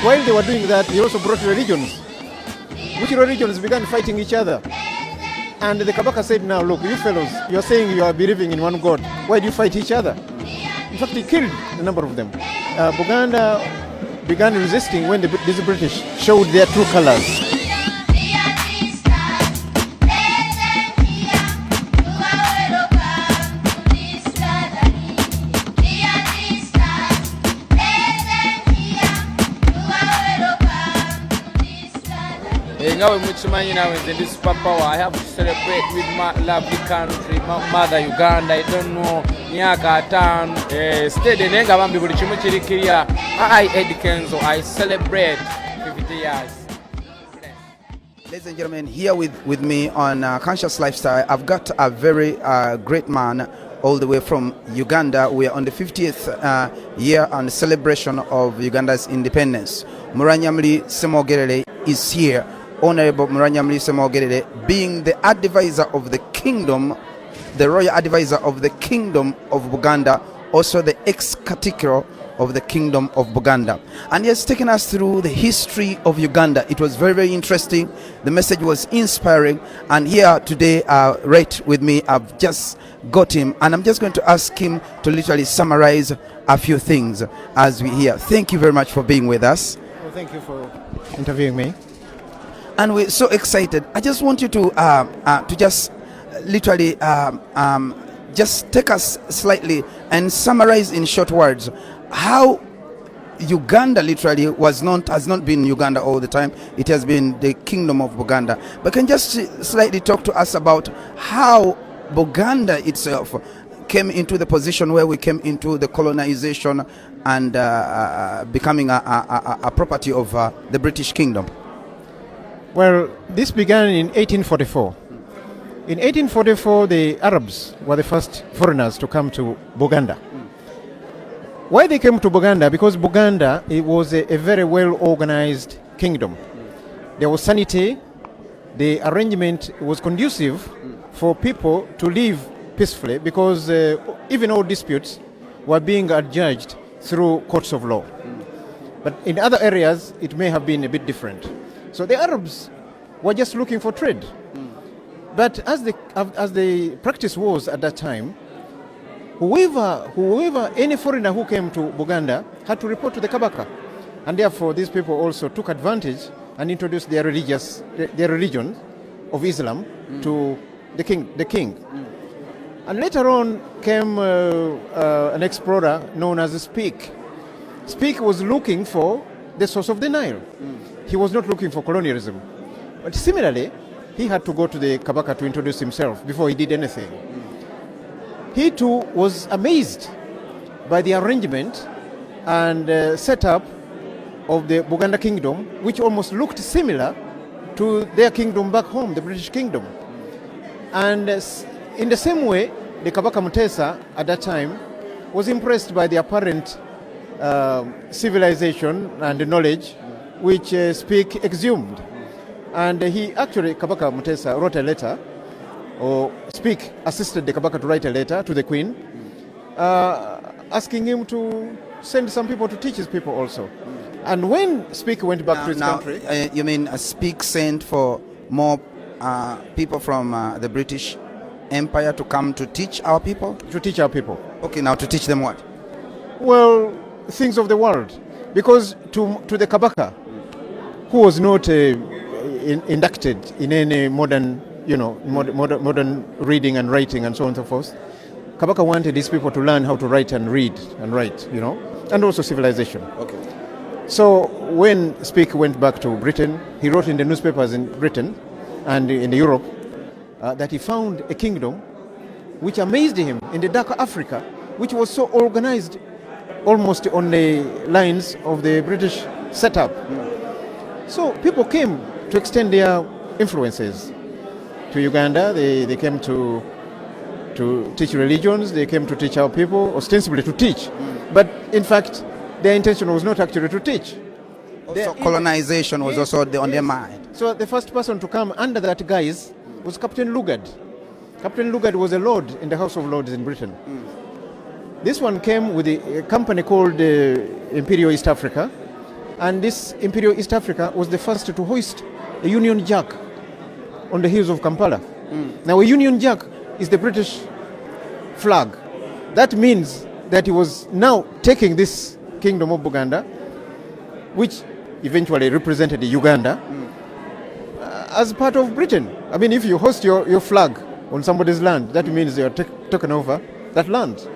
while they were doing that, they also brought religions, which religions began fighting each other. And the Kabaka said, now look, you fellows, you're saying you are believing in one God. Why do you fight each other? In fact, he killed a number of them. Buganda began resisting when these British showed their true colors. Now in this superpower, I have to celebrate with my lovely country, my mother Uganda. I don't know, Nyaka Town, Steady Nenga Bambi Chimuchirikiria. I Edikenzo, I celebrate 50 years. Ladies and gentlemen, here with me on Conscious Lifestyle, I've got a very great man all the way from Uganda. We are on the 50th year on the celebration of Uganda's independence. Mulwanyamuli Ssemwogerere is here. Honorable Mulwanyamuli Ssemwogerere, being the advisor of the kingdom, the royal advisor of the kingdom of Buganda, also the ex-cacique of the kingdom of Buganda. And he has taken us through the history of Uganda. It was very, very interesting. The message was inspiring. And here today, right with me, I've just got him. And I'm just going to ask him to literally summarize a few things as we hear. Thank you very much for being with us. Well, thank you for interviewing me. And we're so excited. I just want you to just literally just take us slightly and summarize in short words how Uganda literally has not been Uganda all the time. It has been the kingdom of Buganda. But can just slightly talk to us about how Buganda itself came into the position where we came into the colonization and becoming a property of the British Kingdom. Well, this began in 1844. In 1844, the Arabs were the first foreigners to come to Buganda. Why they came to Buganda? Because Buganda, it was a very well-organized kingdom. There was sanity. The arrangement was conducive for people to live peacefully because even all disputes were being adjudged through courts of law. But in other areas, it may have been a bit different. So the Arabs were just looking for trade. But as the practice was at that time, whoever, any foreigner who came to Buganda had to report to the Kabaka. And therefore, these people also took advantage and introduced their religion of Islam to the king. And later on came an explorer known as Speke. Speke was looking for the source of the Nile. He was not looking for colonialism. But similarly, he had to go to the Kabaka to introduce himself before he did anything. He too was amazed by the arrangement and setup of the Buganda Kingdom, which almost looked similar to their kingdom back home, the British Kingdom. And in the same way, the Kabaka Mutesa at that time was impressed by the apparent civilization and knowledge which Speke exhumed. And he actually, Kabaka Mutesa, wrote a letter, or Speke assisted the Kabaka to write a letter to the Queen, asking him to send some people to teach his people also. And when Speke went back to his country... you mean Speke sent for more people from the British Empire to come to teach our people? To teach our people. Okay, now to teach them what? Well, things of the world. Because to the Kabaka, who was not inducted in any modern, modern reading and writing and so on and so forth, Kabaka wanted these people to learn how to write and read and write, and also civilization. Okay. So when Speke went back to Britain, he wrote in the newspapers in Britain and in Europe that he found a kingdom which amazed him in the dark Africa, which was so organized almost on the lines of the British setup. So people came to extend their influences to Uganda. They came to teach religions. They came to teach our people, ostensibly to teach. But in fact, their intention was not actually to teach. Also, colonization was also on their mind. So the first person to come under that guise was Captain Lugard. Captain Lugard was a lord in the House of Lords in Britain. This one came with a company called Imperial East Africa, And this Imperial East Africa was the first to hoist a Union Jack on the hills of Kampala. Now, a Union Jack is the British flag. That means that he was now taking this Kingdom of Buganda, which eventually represented Uganda, as part of Britain. I mean, if you hoist your flag on somebody's land, that means you are taken over that land.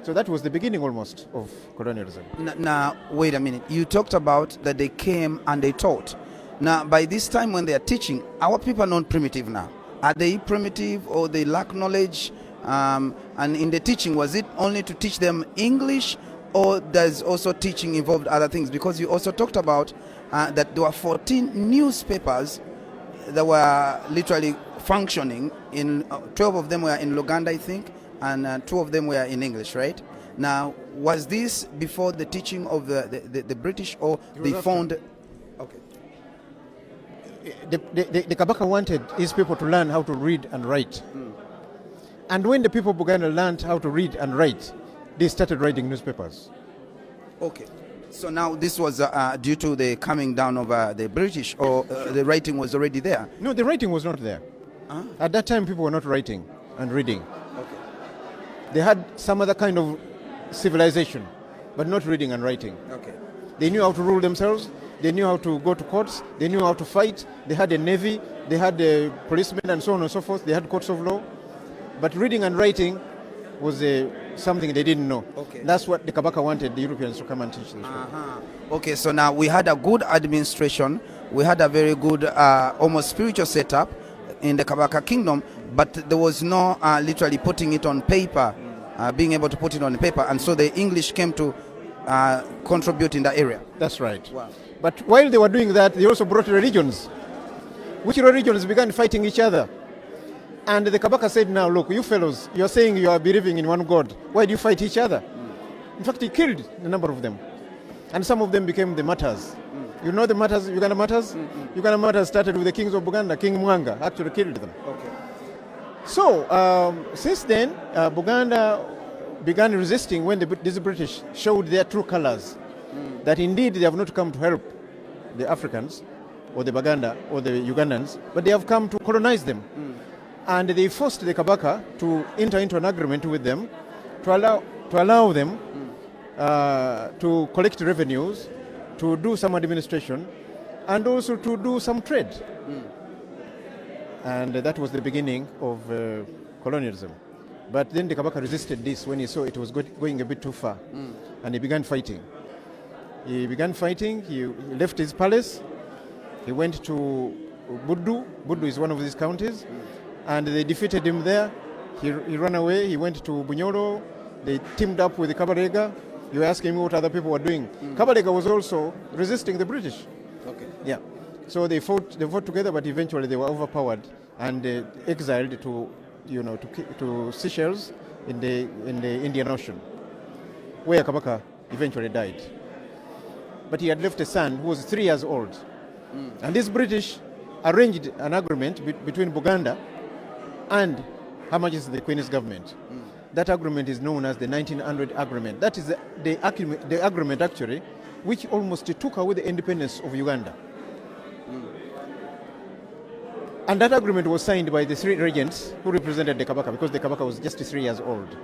So that was the beginning almost of colonialism. Now, wait a minute. You talked about that they came and they taught. Now, by this time when they are teaching, our people are not primitive now. Are they primitive or they lack knowledge? And in the teaching, was it only to teach them English, or does also teaching involved other things? Because you also talked about that there were 14 newspapers that were literally functioning. 12 of them were in Luganda, I think, and 2 of them were in English, right? Now, was this before the teaching of the British, or they found... Okay. The Kabaka wanted his people to learn how to read and write. And when the people of Buganda learned how to read and write, they started writing newspapers. Okay. So now this was due to the coming down of the British, or the writing was already there? No, the writing was not there. At that time, people were not writing and reading. Okay. They had some other kind of civilization, but not reading and writing. Okay. They knew how to rule themselves. They knew how to go to courts. They knew how to fight. They had a navy. They had policemen and so on and so forth. They had courts of law. But reading and writing was something they didn't know. Okay. That's what the Kabaka wanted the Europeans to come and teach them. Okay, so now we had a good administration. We had a very good, almost spiritual setup in the Kabaka Kingdom, but there was no literally putting it on paper, being able to put it on paper. And so the English came to contribute in that area. That's right. Wow. But while they were doing that, they also brought religions, which religions began fighting each other. And the Kabaka said, now look, you fellows, you're saying you are believing in one God. Why do you fight each other? In fact, he killed a number of them. And some of them became the martyrs. You know the martyrs, Uganda martyrs? Uganda martyrs started with the kings of Buganda. King Mwanga actually killed them. Okay. So, since then, Buganda began resisting when these British showed their true colors. That indeed they have not come to help the Africans, or the Baganda, or the Ugandans, but they have come to colonize them. And they forced the Kabaka to enter into an agreement with them to allow them to collect revenues, to do some administration, and also to do some trade. And that was the beginning of colonialism. But then the Kabaka resisted this when he saw it was going a bit too far, and he began fighting. He left his palace, he went to Buddu. Buddu is one of these counties. And they defeated him there. He ran away. He went to Bunyoro. They teamed up with the Kabarega. You were asking me what other people were doing. Kabarega was also resisting the British. Okay. Yeah. So they fought together, but eventually they were overpowered and exiled to Seychelles in the Indian Ocean, where Kabaka eventually died. But he had left a son who was 3 years old. And these British arranged an agreement between Buganda and Her Majesty the Queen's government. That agreement is known as the 1900 Agreement. That is the agreement actually which almost took away the independence of Uganda. And that agreement was signed by the 3 regents who represented the Kabaka, because the Kabaka was just 3 years old.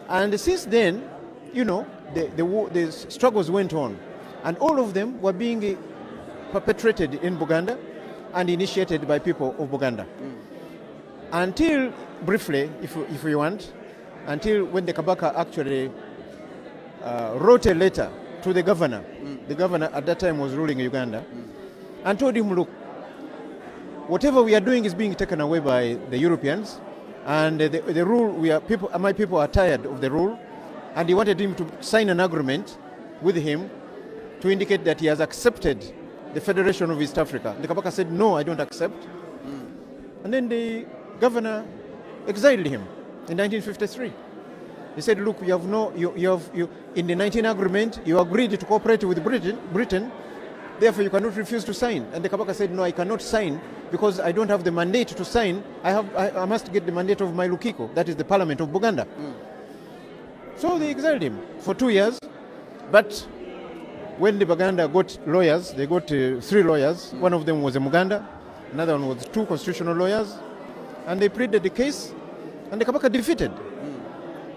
And since then, the struggles went on, and all of them were being perpetrated in Buganda and initiated by people of Buganda. Until, briefly, if you want, until when the Kabaka actually wrote a letter to the governor. The governor at that time was ruling Uganda, and told him, look, whatever we are doing is being taken away by the Europeans, and the rule, my people are tired of the rule, and he wanted him to sign an agreement with him to indicate that he has accepted the Federation of East Africa. The Kabaka said, no, I don't accept. And then the governor exiled him in 1953. He said, look, in the 19 agreement, you agreed to cooperate with Britain, therefore you cannot refuse to sign. And the Kabaka said, no, I cannot sign because I don't have the mandate to sign. I must get the mandate of my Lukiko, that is the parliament of Buganda. So they exiled him for 2 years, but when the Buganda got lawyers, they got 3 lawyers. One of them was a Muganda, another one was 2 constitutional lawyers, and they pleaded the case, and the Kabaka defeated.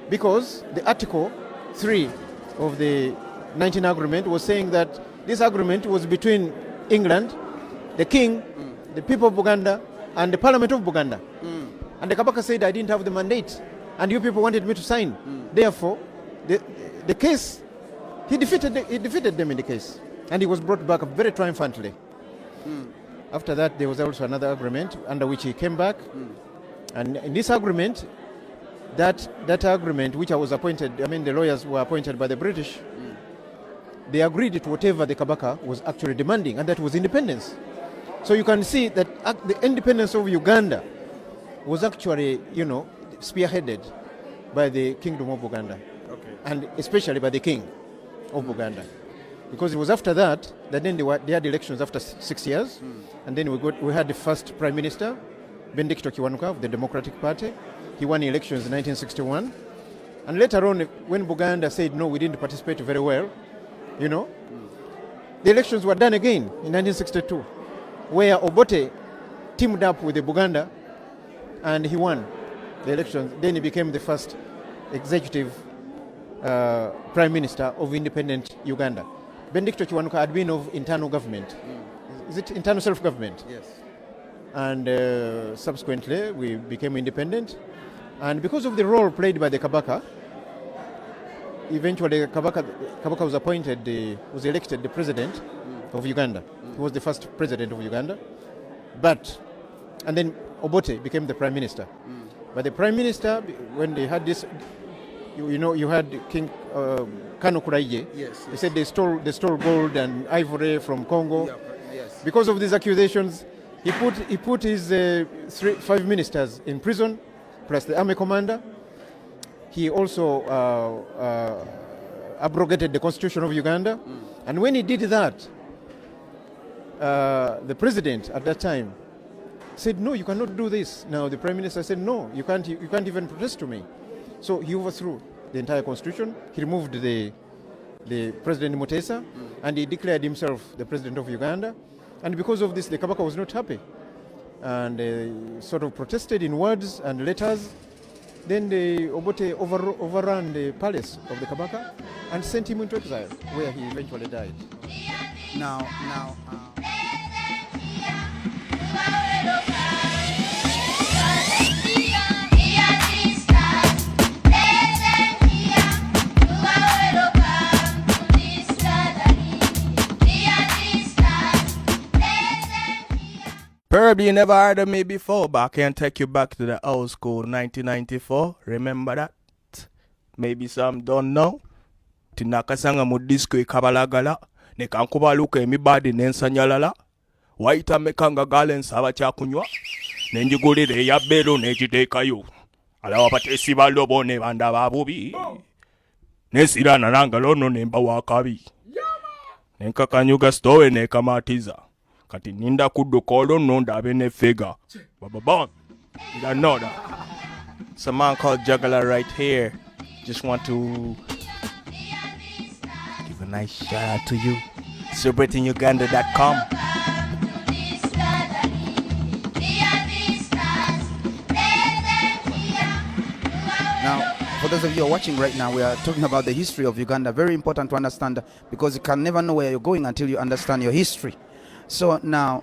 Because the Article 3 of the 19 agreement was saying that this agreement was between England, the king, the people of Buganda, and the parliament of Buganda. And the Kabaka said, I didn't have the mandate, and you people wanted me to sign. Therefore, the case, he defeated them in the case, and he was brought back very triumphantly. After that, there was also another agreement under which he came back, and in this agreement, that agreement, which I was appointed, the lawyers were appointed by the British, they agreed to whatever the Kabaka was actually demanding, and that was independence. So you can see that the independence of Uganda was actually, spearheaded by the Kingdom of Buganda, and especially by the King of Buganda. Because it was after that then they had elections after 6 years, and then we had the first Prime Minister, Benedicto Kiwanuka of the Democratic Party. He won elections in 1961. And later on, when Buganda said, no, we didn't participate very well, the elections were done again in 1962, where Obote teamed up with the Buganda, and he won the elections. Then he became the first executive Prime Minister of independent Uganda. Benedicto Kiwanuka had been of internal government. Is it internal self-government? Yes. And subsequently, we became independent. And because of the role played by the Kabaka, eventually Kabaka was appointed, was elected the president of Uganda. He was the first president of Uganda. And then Obote became the prime minister. But the prime minister, when they had this, you had King Kano Kuraije. Yes. They said they stole gold and ivory from Congo. Yeah, yes. Because of these accusations, he put his 5 ministers in prison, plus the army commander. He also abrogated the constitution of Uganda. And when he did that, the president at that time said, no, you cannot do this. Now the prime minister said, no, you can't even protest to me. So he overthrew the entire constitution. He removed the President Mutesa, and he declared himself the president of Uganda. And because of this, the Kabaka was not happy, and sort of protested in words and letters. Then the Obote overran the palace of the Kabaka and sent him into exile, where he eventually died. Now. Probably you never heard of me before, but I can take you back to the old school 1994. Remember that? Maybe some don't know. Tinakasanga mu disco ikabalagala. Nekankubaluka emibadi nensanyalala. Waita mekanga galen abakyakunywa. Nenjigulire ya bero nekiteekayo. Alawa batesi balobo ne banda babubi. Nesirana nangalo no nemba wakabi. Nenkakanyuga stowe nekamatiza. Kati ninda kudukolo no ndabe ne figure. Bababon. You know that. It's a man called Juggler right here. Just want to give a nice shout out to you. CelebratingUganda.com. Now, for those of you who are watching right now, we are talking about the history of Uganda. Very important to understand, because you can never know where you're going until you understand your history. So now,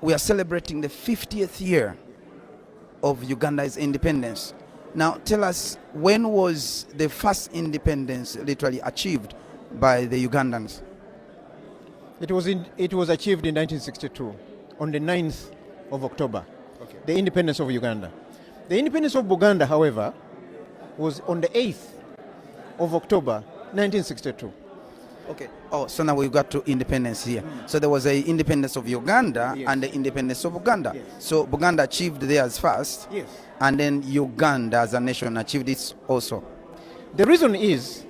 we are celebrating the 50th year of Uganda's independence. Now, tell us, when was the first independence literally achieved by the Ugandans? It was achieved in 1962, on the 9th of October, the independence of Uganda. The independence of Buganda, however, was on the 8th of October, 1962. Okay. Oh, so now we've got to independence here. So there was a independence of Uganda and the independence of Uganda. Yes. So Buganda achieved theirs first. Yes. And then Uganda as a nation achieved it also. The reason is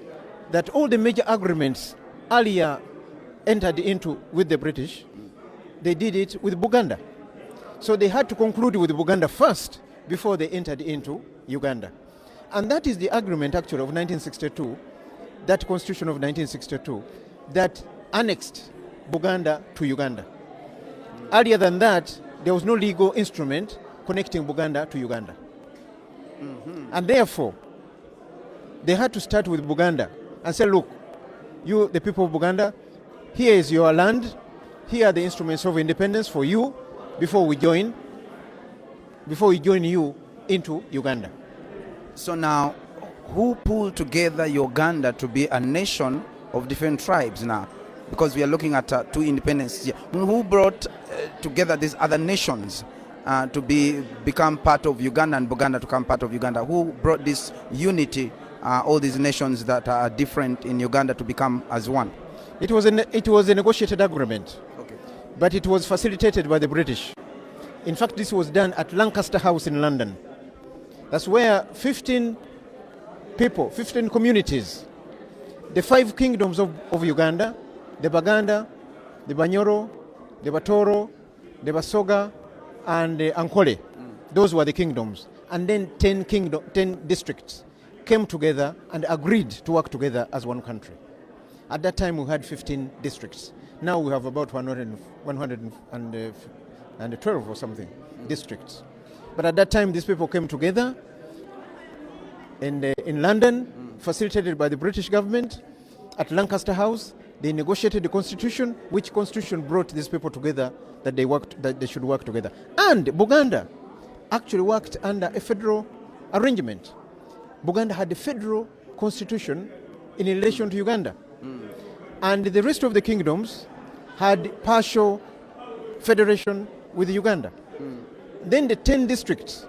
that all the major agreements earlier entered into with the British, they did it with Buganda. So they had to conclude with Buganda first before they entered into Uganda. And that is the agreement actually of 1962, that constitution of 1962 that annexed Buganda to Uganda. Earlier than that, there was no legal instrument connecting Buganda to Uganda. And therefore, they had to start with Buganda and say, look, you, the people of Buganda, here is your land, here are the instruments of independence for you before we join you into Uganda. So now, who pulled together Uganda to be a nation of different tribes now? Because we are looking at two independences here. Who brought together these other nations to become part of Uganda and Buganda to become part of Uganda? Who brought this unity, all these nations that are different in Uganda to become as one? It was a negotiated agreement, but it was facilitated by the British. In fact, this was done at Lancaster House in London. That's where 15 people, 15 communities, the 5 kingdoms of Uganda, the Baganda, the Banyoro, the Batoro, the Basoga, and the Ankole. Those were the kingdoms. And then 10 districts came together and agreed to work together as one country. At that time, we had 15 districts. Now we have about 112 or something districts. But at that time, these people came together in London, facilitated by the British government, at Lancaster House. They negotiated the constitution, which constitution brought these people together that they should work together. And Buganda actually worked under a federal arrangement. Buganda had a federal constitution in relation to Uganda. And the rest of the kingdoms had partial federation with Uganda. Then the 10 districts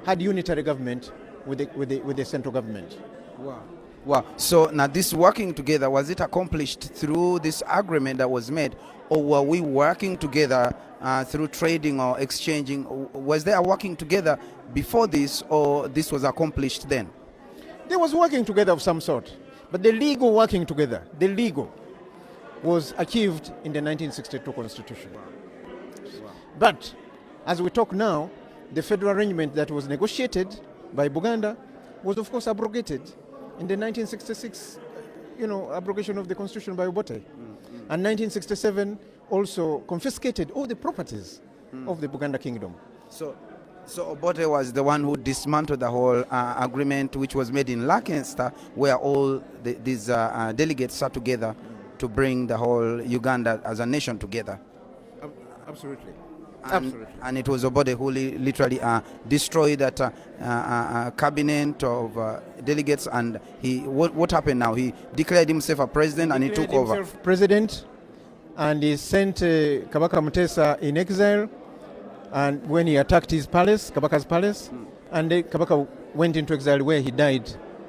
had unitary government with the central government. Wow. So now this working together, was it accomplished through this agreement that was made, or were we working together through trading or exchanging? Was there a working together before this, or this was accomplished then? There was working together of some sort, but the legal working together, was achieved in the 1962 constitution. But as we talk now, the federal arrangement that was negotiated by Buganda was of course abrogated in the 1966 abrogation of the constitution by Obote. And 1967 also confiscated all the properties of the Buganda Kingdom. So Obote was the one who dismantled the whole agreement which was made in Lancaster, where all these delegates sat together to bring the whole Uganda as a nation together. Absolutely. And it was Obote who literally destroyed that cabinet of delegates, and what happened now? He declared himself a president and he took over. President, and he sent Kabaka Mutesa in exile, and when he attacked his palace, Kabaka's palace, and Kabaka went into exile where he died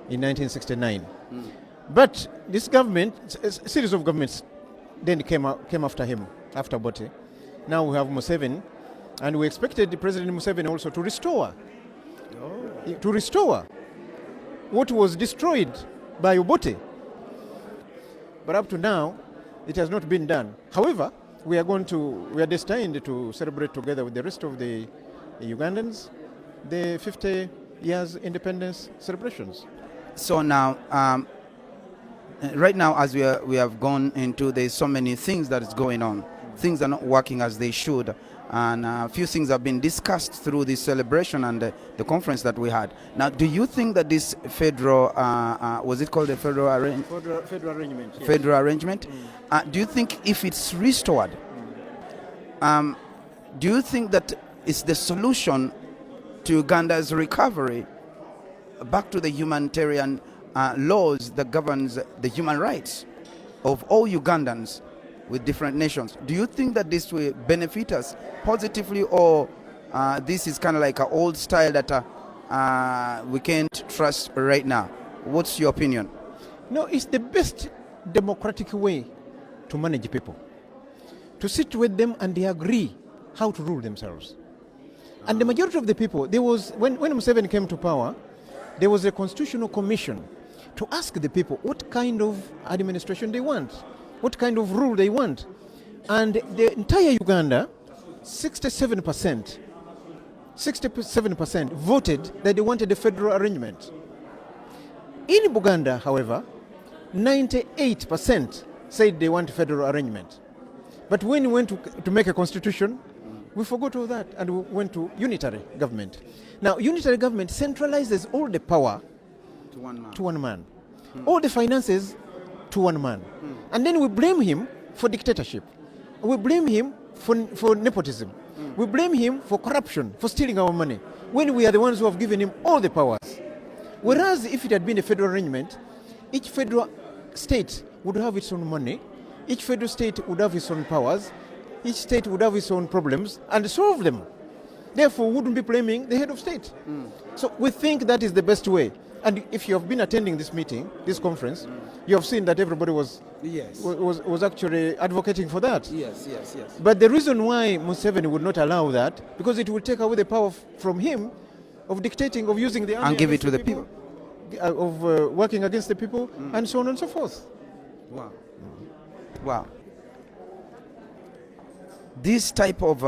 in 1969. But this government, a series of governments then came after him, after Obote. Now we have Moseveni, and we expected the President Moseveni also to restore what was destroyed by Obote. But up to now, it has not been done. However, we are destined to celebrate together with the rest of the Ugandans the 50 years independence celebrations. So now, right now, as we have gone into, there's so many things that is going on. Things are not working as they should, and a few things have been discussed through this celebration and the conference that we had. Now, do you think that this federal, was it called a federal arrangement? Federal arrangement. Yes. Federal arrangement. Do you think if it's restored, do you think that it's the solution to Uganda's recovery back to the humanitarian laws that governs the human rights of all Ugandans with different nations? Do you think that this will benefit us positively, or this is kind of like an old style that we can't trust right now? What's your opinion? No, it's the best democratic way to manage people. To sit with them and they agree how to rule themselves. And the majority of the people, there was, when Museveni came to power, there was a constitutional commission to ask the people what kind of administration they want, what kind of rule they want. And the entire Uganda, 67% voted that they wanted a federal arrangement. In Buganda, however, 98% said they want federal arrangement. But when we went to make a constitution, we forgot all that and we went to unitary government. Now, unitary government centralizes all the power to one man. All the finances to one man. And then we blame him for dictatorship. We blame him for nepotism. We blame him for corruption, for stealing our money, when we are the ones who have given him all the powers. Whereas if it had been a federal arrangement, each federal state would have its own money, each federal state would have its own powers, each state would have its own problems and solve them. Therefore, we wouldn't be blaming the head of state. So we think that is the best way. And if you have been attending this meeting, this conference, you have seen that everybody was actually advocating for that. Yes. But the reason why Moseveni would not allow that, because it would take away the power from him of dictating, of using the army and give it to the people. Of working against the people, and so on and so forth. Wow. This type of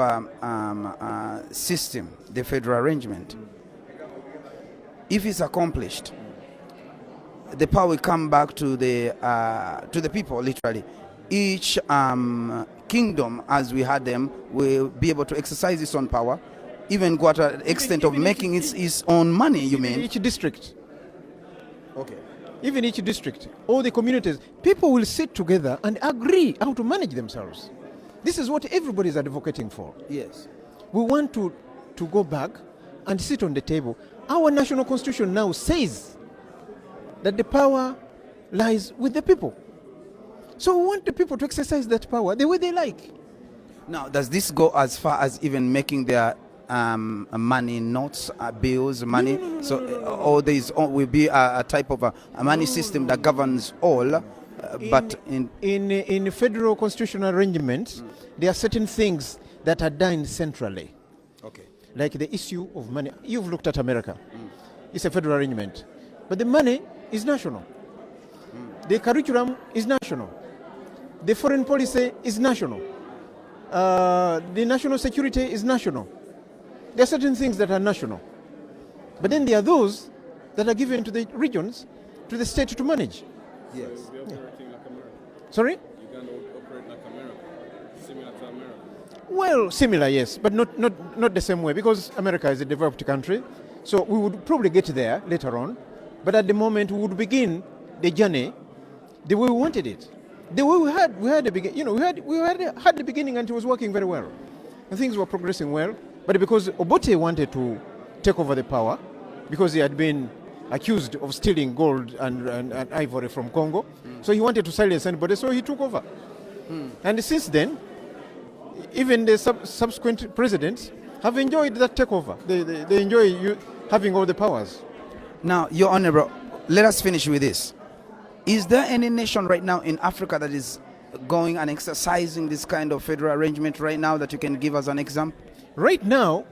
system, the federal arrangement, if it's accomplished, the power will come back to the people, literally. Each kingdom, as we had them, will be able to exercise its own power, even go to the extent of making its own money, you mean? Each district. Okay. Even each district, all the communities, people will sit together and agree how to manage themselves. This is what everybody is advocating for. Yes. We want to go back and sit on the table. Our national constitution now says that the power lies with the people. So we want the people to exercise that power the way they like. Now, does this go as far as even making their money notes, bills, money? Or there will be a type of a money system that governs all. But in federal constitutional arrangements, there are certain things that are done centrally. Okay. Like the issue of money. You've looked at America. It's a federal arrangement. But the money is national. The curriculum is national. The foreign policy is national. The national security is national. There are certain things that are national. But then there are those that are given to the regions, to the state to manage. Yes. Sorry? Uganda would operate like America, similar to America. Well, similar, yes, but not the same way, because America is a developed country. So we would probably get there later on. But at the moment, we would begin the journey the way we wanted it. The way we had the beginning, we had the beginning, and it was working very well. And things were progressing well. But because Obote wanted to take over the power, because he had been accused of stealing gold and ivory from Congo, so he wanted to silence anybody, so he took over. And since then, even the subsequent presidents have enjoyed that takeover. They enjoy having all the powers. Now, Your Honourable, let us finish with this. Is there any nation right now in Africa that is going and exercising this kind of federal arrangement right now that you can give us an example? Right now,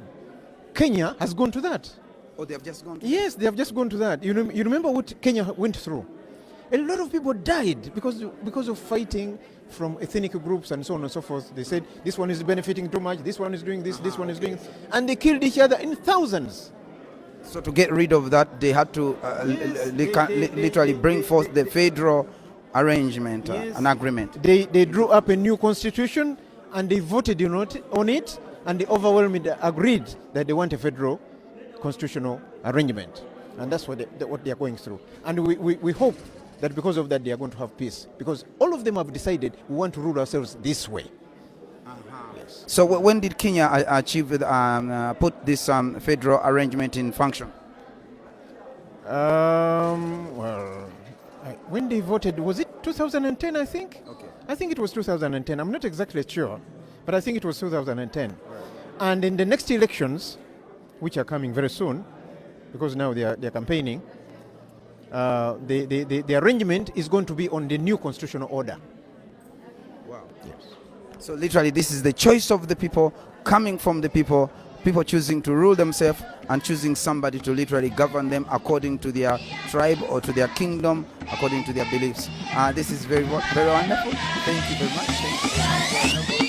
Kenya has gone to that. Oh, they have just gone to Yes, they have just gone to that. You remember what Kenya went through? A lot of people died because of fighting from ethnic groups and so on and so forth. They said, this one is benefiting too much, this one is doing this, this one is doing... And they killed each other in thousands. So to get rid of that, they had to literally bring forth the federal arrangement, an agreement. They drew up a new constitution and they voted on it, and they overwhelmingly agreed that they want a federal constitutional arrangement. And that's what they are going through. And we hope that because of that they are going to have peace. Because all of them have decided we want to rule ourselves this way. Yes. So when did Kenya achieve put this federal arrangement in function? When they voted, was it 2010, I think? Okay. I think it was 2010. I'm not exactly sure, but I think it was 2010. Right. And in the next elections, which are coming very soon, because now they are campaigning, the arrangement is going to be on the new constitutional order. Wow. Yes. So literally this is the choice of the people, coming from the people choosing to rule themselves and choosing somebody to literally govern them according to their tribe or to their kingdom, according to their beliefs. This is very wonderful. Thank you very much. Thank you very much.